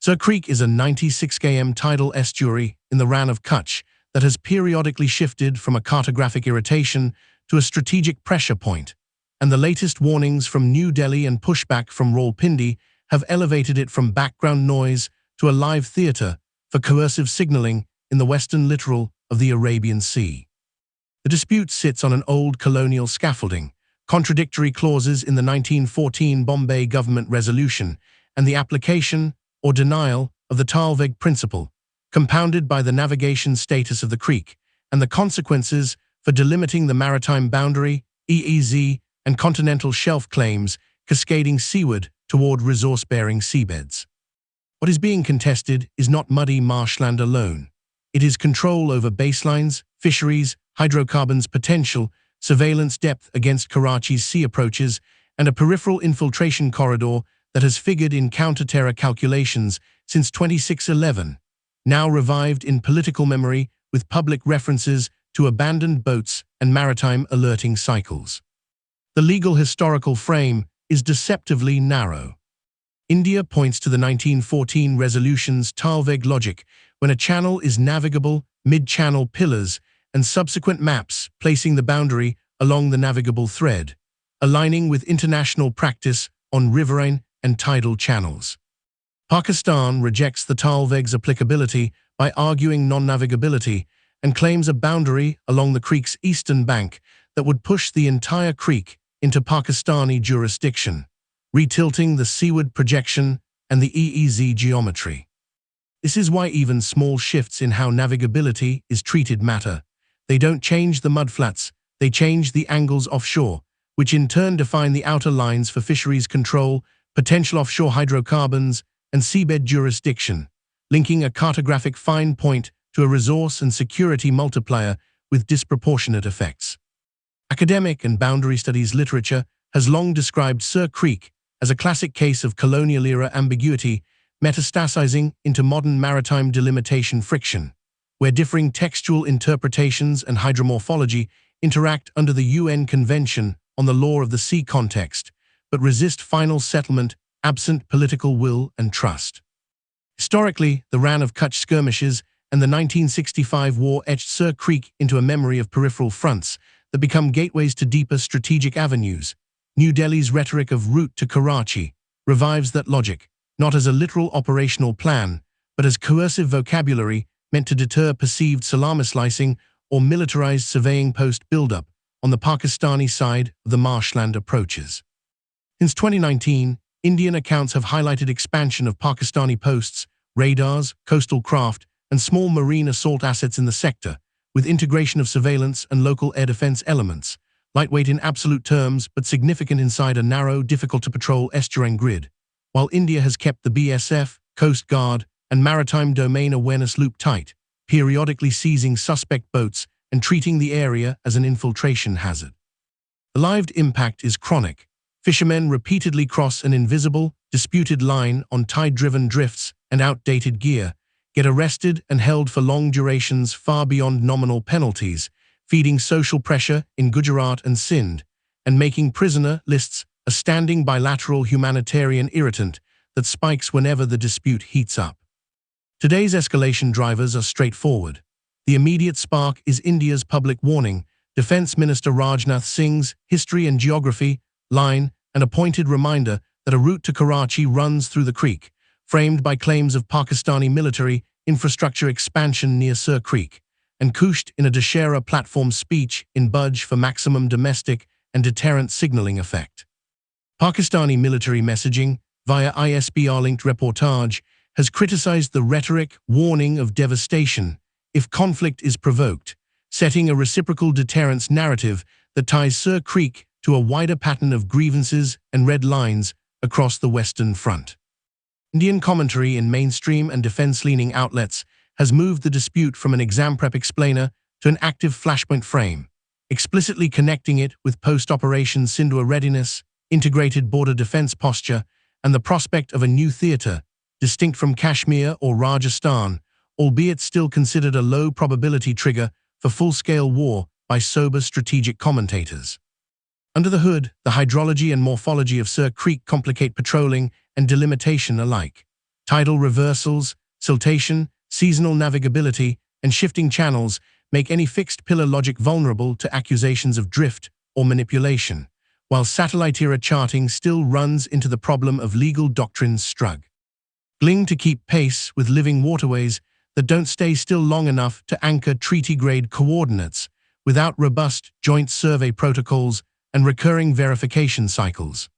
Sur Creek is a 96 km tidal estuary in the Rann of Kutch that has periodically shifted from a cartographic irritation to a strategic pressure point, and the latest warnings from New Delhi and pushback from Rawalpindi have elevated it from background noise to a live theatre for coercive signaling in the western littoral of the Arabian Sea. The dispute sits on an old colonial scaffolding, contradictory clauses in the 1914 Bombay government resolution, and the application or denial of the thalweg principle, compounded by the navigation status of the creek and the consequences for delimiting the maritime boundary, EEZ, and continental shelf claims cascading seaward toward resource-bearing seabeds. What is being contested is not muddy marshland alone. It is control over baselines, fisheries, hydrocarbons potential, surveillance depth against Karachi's sea approaches, and a peripheral infiltration corridor that has figured in counter-terror calculations since 2611, now revived in political memory with public references to abandoned boats and maritime alerting cycles. The legal historical frame is deceptively narrow. India points to the 1914 resolution's thalweg logic when a channel is navigable, mid-channel pillars, and subsequent maps placing the boundary along the navigable thread, aligning with international practice on riverine and tidal channels. Pakistan rejects the thalweg's applicability by arguing non-navigability and claims a boundary along the creek's eastern bank that would push the entire creek into Pakistani jurisdiction, retilting the seaward projection and the EEZ geometry. This is why even small shifts in how navigability is treated matter. They don't change the mudflats, they change the angles offshore, which in turn define the outer lines for fisheries control, potential offshore hydrocarbons, and seabed jurisdiction, linking a cartographic fine point to a resource and security multiplier with disproportionate effects. Academic and boundary studies literature has long described Sur Creek as a classic case of colonial-era ambiguity metastasizing into modern maritime delimitation friction, where differing textual interpretations and hydromorphology interact under the UN Convention on the Law of the Sea context, but resist final settlement absent political will and trust. Historically, the Rann of Kutch skirmishes and the 1965 war etched Sur Creek into a memory of peripheral fronts that become gateways to deeper strategic avenues. New Delhi's rhetoric of route to Karachi revives that logic, not as a literal operational plan, but as coercive vocabulary meant to deter perceived salami slicing or militarized surveying post buildup on the Pakistani side of the marshland approaches. Since 2019, Indian accounts have highlighted expansion of Pakistani posts, radars, coastal craft, and small marine assault assets in the sector, with integration of surveillance and local air defense elements, lightweight in absolute terms but significant inside a narrow, difficult-to-patrol estuarine grid, while India has kept the BSF, Coast Guard, and maritime domain awareness loop tight, periodically seizing suspect boats and treating the area as an infiltration hazard. The lived impact is chronic. Fishermen repeatedly cross an invisible, disputed line on tide-driven drifts and outdated gear, get arrested and held for long durations far beyond nominal penalties, feeding social pressure in Gujarat and Sindh, and making prisoner lists a standing bilateral humanitarian irritant that spikes whenever the dispute heats up. Today's escalation drivers are straightforward. The immediate spark is India's public warning, Defence Minister Rajnath Singh's History and Geography line, and a pointed reminder that a route to Karachi runs through the creek, framed by claims of Pakistani military infrastructure expansion near Sur Creek, and couched in a Dussehra platform speech in Budge for maximum domestic and deterrent signaling effect. Pakistani military messaging, via ISBR-linked reportage, has criticized the rhetoric warning of devastation if conflict is provoked, setting a reciprocal deterrence narrative that ties Sur Creek to a wider pattern of grievances and red lines across the Western Front. Indian commentary in mainstream and defense-leaning outlets has moved the dispute from an exam prep explainer to an active Flashpoint frame, explicitly connecting it with post-operation Sindhua readiness, integrated border defense posture, and the prospect of a new theater, distinct from Kashmir or Rajasthan, albeit still considered a low-probability trigger for full-scale war by sober strategic commentators. Under the hood, the hydrology and morphology of Sur Creek complicate patrolling and delimitation alike. Tidal reversals, siltation, seasonal navigability, and shifting channels make any fixed-pillar logic vulnerable to accusations of drift or manipulation, while satellite-era charting still runs into the problem of legal doctrine's struggling to keep pace with living waterways that don't stay still long enough to anchor treaty-grade coordinates without robust joint survey protocols and recurring verification cycles.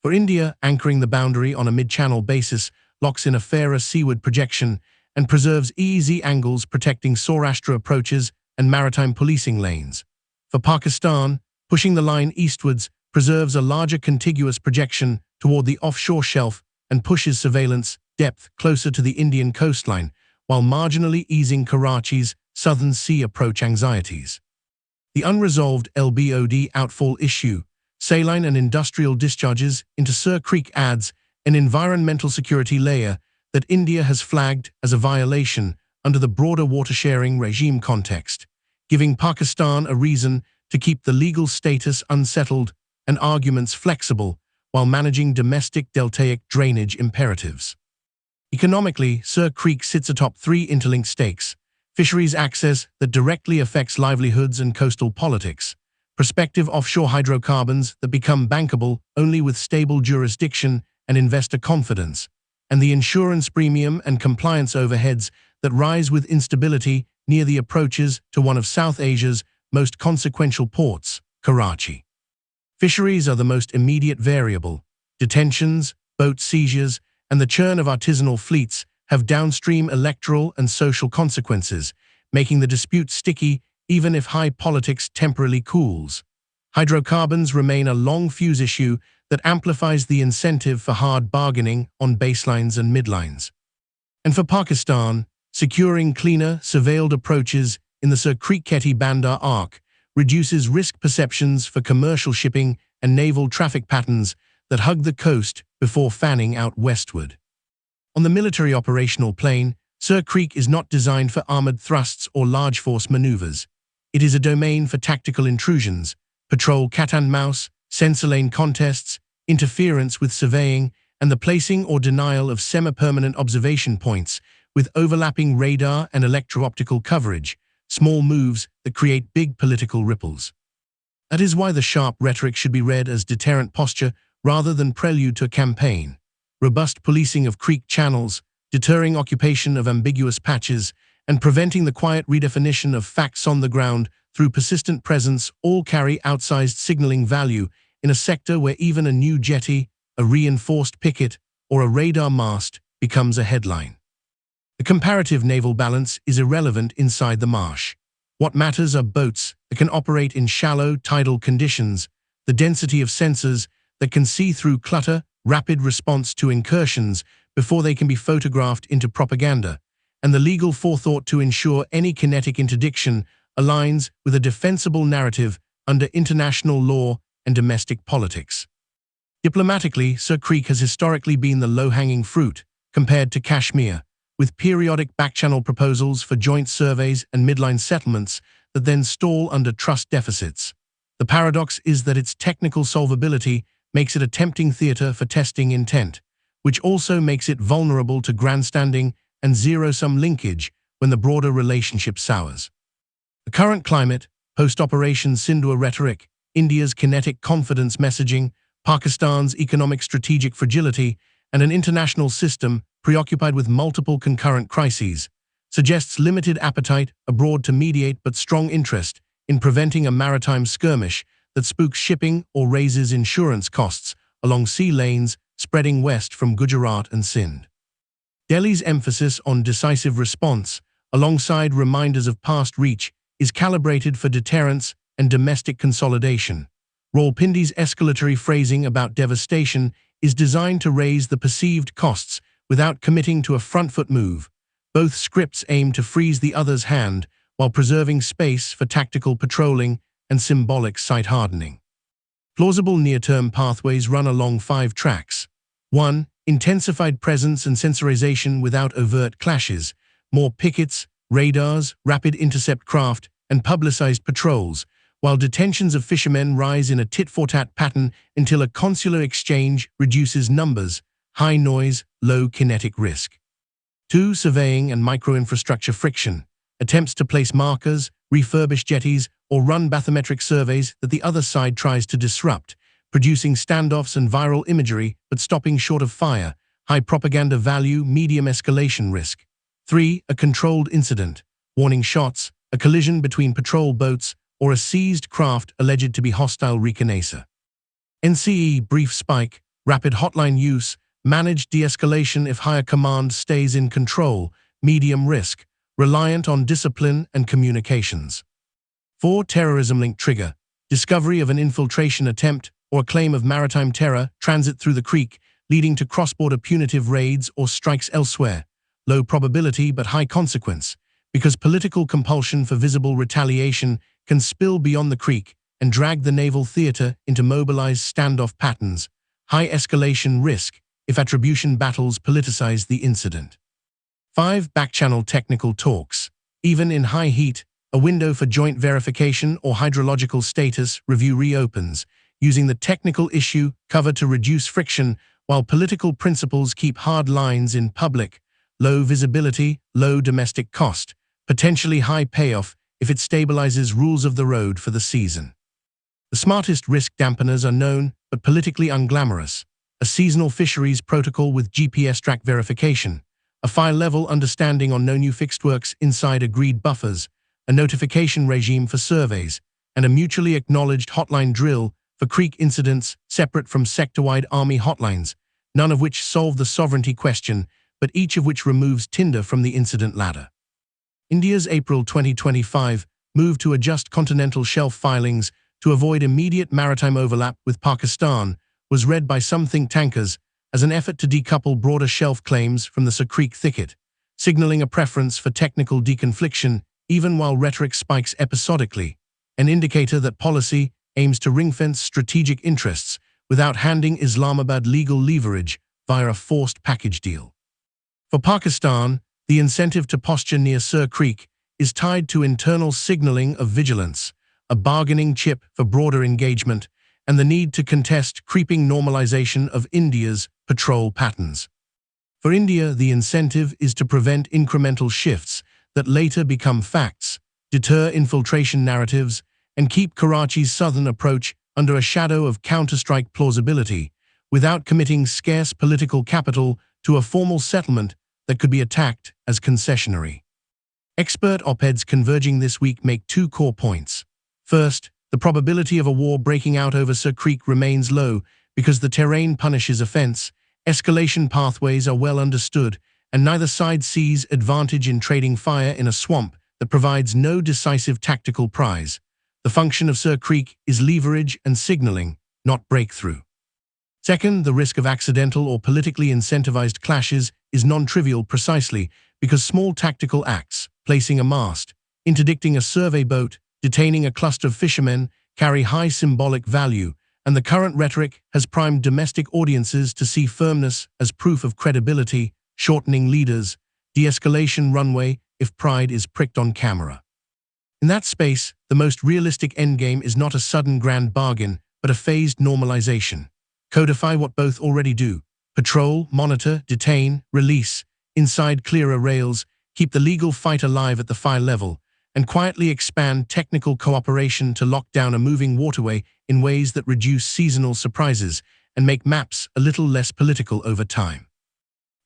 For India, anchoring the boundary on a mid-channel basis locks in a fairer seaward projection and preserves EEZ angles protecting Saurashtra approaches and maritime policing lanes. For Pakistan, pushing the line eastwards preserves a larger contiguous projection toward the offshore shelf and pushes surveillance depth closer to the Indian coastline, while marginally easing Karachi's southern sea approach anxieties. The unresolved LBOD outfall issue, saline and industrial discharges into Sir Creek adds an environmental security layer that India has flagged as a violation under the broader water-sharing regime context, giving Pakistan a reason to keep the legal status unsettled and arguments flexible while managing domestic deltaic drainage imperatives. Economically, Sir Creek sits atop three interlinked stakes: fisheries access that directly affects livelihoods and coastal politics, prospective offshore hydrocarbons that become bankable only with stable jurisdiction and investor confidence, and the insurance premium and compliance overheads that rise with instability near the approaches to one of South Asia's most consequential ports, Karachi. Fisheries are the most immediate variable. Detentions, boat seizures, and the churn of artisanal fleets have downstream electoral and social consequences, making the dispute sticky even if high politics temporarily cools. Hydrocarbons remain a long fuse issue that amplifies the incentive for hard bargaining on baselines and midlines. And for Pakistan, securing cleaner, surveilled approaches in the Sir Creek-Keti Bandar arc reduces risk perceptions for commercial shipping and naval traffic patterns that hug the coast before fanning out westward. On the military operational plane, Sir Creek is not designed for armored thrusts or large force maneuvers. It is a domain for tactical intrusions, patrol cat-and-mouse, sensor lane contests, interference with surveying, and the placing or denial of semi-permanent observation points with overlapping radar and electro-optical coverage, small moves that create big political ripples. That is why the sharp rhetoric should be read as deterrent posture rather than prelude to a campaign. Robust policing of creek channels, deterring occupation of ambiguous patches, and preventing the quiet redefinition of facts on the ground through persistent presence all carry outsized signaling value in a sector where even a new jetty, a reinforced picket, or a radar mast becomes a headline. The comparative naval balance is irrelevant inside the marsh. What matters are boats that can operate in shallow, tidal conditions, the density of sensors that can see through clutter, rapid response to incursions before they can be photographed into propaganda, and the legal forethought to ensure any kinetic interdiction aligns with a defensible narrative under international law and domestic politics. Diplomatically, Sir Creek has historically been the low-hanging fruit compared to Kashmir, with periodic backchannel proposals for joint surveys and midline settlements that then stall under trust deficits. The paradox is that its technical solvability makes it a tempting theater for testing intent, which also makes it vulnerable to grandstanding and zero-sum linkage when the broader relationship sours. The current climate, post-Operation Sindhur rhetoric, India's kinetic confidence messaging, Pakistan's economic strategic fragility, and an international system preoccupied with multiple concurrent crises, suggests limited appetite abroad to mediate but strong interest in preventing a maritime skirmish that spooks shipping or raises insurance costs along sea lanes spreading west from Gujarat and Sindh. Delhi's emphasis on decisive response, alongside reminders of past reach, is calibrated for deterrence and domestic consolidation. Rawalpindi's escalatory phrasing about devastation is designed to raise the perceived costs without committing to a front-foot move. Both scripts aim to freeze the other's hand while preserving space for tactical patrolling and symbolic site hardening. Plausible near-term pathways run along 5 tracks. 1. Intensified presence and sensorization without overt clashes, more pickets, radars, rapid intercept craft, and publicized patrols, while detentions of fishermen rise in a tit-for-tat pattern until a consular exchange reduces numbers, high noise, low kinetic risk. 2. Surveying and microinfrastructure friction. Attempts to place markers, refurbish jetties, or run bathymetric surveys that the other side tries to disrupt, producing standoffs and viral imagery but stopping short of fire. High propaganda value, medium escalation risk. 3. A controlled incident. Warning shots, a collision between patrol boats, or a seized craft alleged to be hostile reconnaissance. NCE, brief spike, rapid hotline use, managed de-escalation if higher command stays in control, medium risk, reliant on discipline and communications. 4. Terrorism-linked trigger. Discovery of an infiltration attempt or a claim of maritime terror, transit through the creek, leading to cross-border punitive raids or strikes elsewhere. Low probability but high consequence, because political compulsion for visible retaliation can spill beyond the creek and drag the naval theater into mobilized standoff patterns. High escalation risk, if attribution battles politicize the incident. 5. Backchannel technical talks. Even in high heat, a window for joint verification or hydrological status review reopens, using the technical issue cover to reduce friction while political principles keep hard lines in public. Low visibility, low domestic cost, potentially high payoff if it stabilizes rules of the road for the season. The smartest risk dampeners are known but politically unglamorous. A seasonal fisheries protocol with GPS track verification, a file-level understanding on no new fixed works inside agreed buffers, a notification regime for surveys, and a mutually acknowledged hotline drill for creek incidents separate from sector-wide army hotlines, none of which solve the sovereignty question, but each of which removes tinder from the incident ladder. India's April 2025 move to adjust continental shelf filings to avoid immediate maritime overlap with Pakistan was read by some think tankers as an effort to decouple broader shelf claims from the Sir Creek thicket, signaling a preference for technical deconfliction even while rhetoric spikes episodically, an indicator that policy aims to ring-fence strategic interests without handing Islamabad legal leverage via a forced package deal. For Pakistan, the incentive to posture near Sir Creek is tied to internal signaling of vigilance, a bargaining chip for broader engagement, and the need to contest creeping normalization of India's patrol patterns. For India, the incentive is to prevent incremental shifts that later become facts, deter infiltration narratives, and keep Karachi's southern approach under a shadow of counterstrike plausibility, without committing scarce political capital to a formal settlement that could be attacked as concessionary. Expert op-eds converging this week make 2 core points. First, the probability of a war breaking out over Sir Creek remains low because the terrain punishes offense, escalation pathways are well understood, and neither side sees advantage in trading fire in a swamp that provides no decisive tactical prize. The function of Sir Creek is leverage and signaling, not breakthrough. Second, the risk of accidental or politically incentivized clashes is non-trivial precisely because small tactical acts, placing a mast, interdicting a survey boat, detaining a cluster of fishermen, carry high symbolic value, and the current rhetoric has primed domestic audiences to see firmness as proof of credibility, shortening leaders, de-escalation runway if pride is pricked on camera. In that space, the most realistic endgame is not a sudden grand bargain, but a phased normalization. Codify what both already do. Patrol, monitor, detain, release, inside clearer rails, keep the legal fight alive at the fire level, and quietly expand technical cooperation to lock down a moving waterway in ways that reduce seasonal surprises and make maps a little less political over time.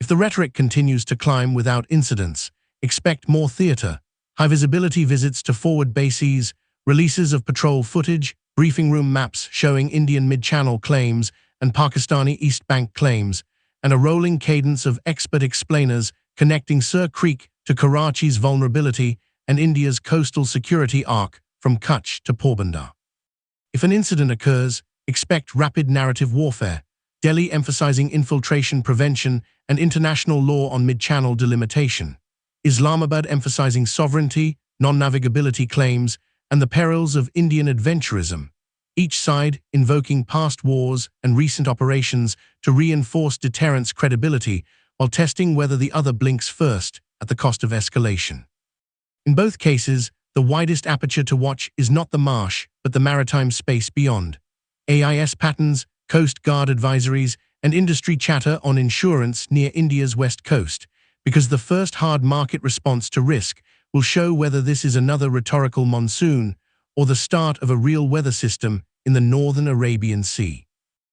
If the rhetoric continues to climb without incidents, expect more theater, high-visibility visits to forward bases, releases of patrol footage, briefing room maps showing Indian mid-channel claims and Pakistani East Bank claims, and a rolling cadence of expert explainers connecting Sir Creek to Karachi's vulnerability and India's coastal security arc from Kutch to Porbandar. If an incident occurs, expect rapid narrative warfare, Delhi emphasizing infiltration prevention and international law on mid-channel delimitation, Islamabad emphasizing sovereignty, non-navigability claims, and the perils of Indian adventurism, each side invoking past wars and recent operations to reinforce deterrence credibility while testing whether the other blinks first at the cost of escalation. In both cases, the widest aperture to watch is not the marsh, but the maritime space beyond. AIS patterns, Coast Guard advisories, and industry chatter on insurance near India's west coast, because the first hard market response to risk will show whether this is another rhetorical monsoon or the start of a real weather system in the northern Arabian Sea.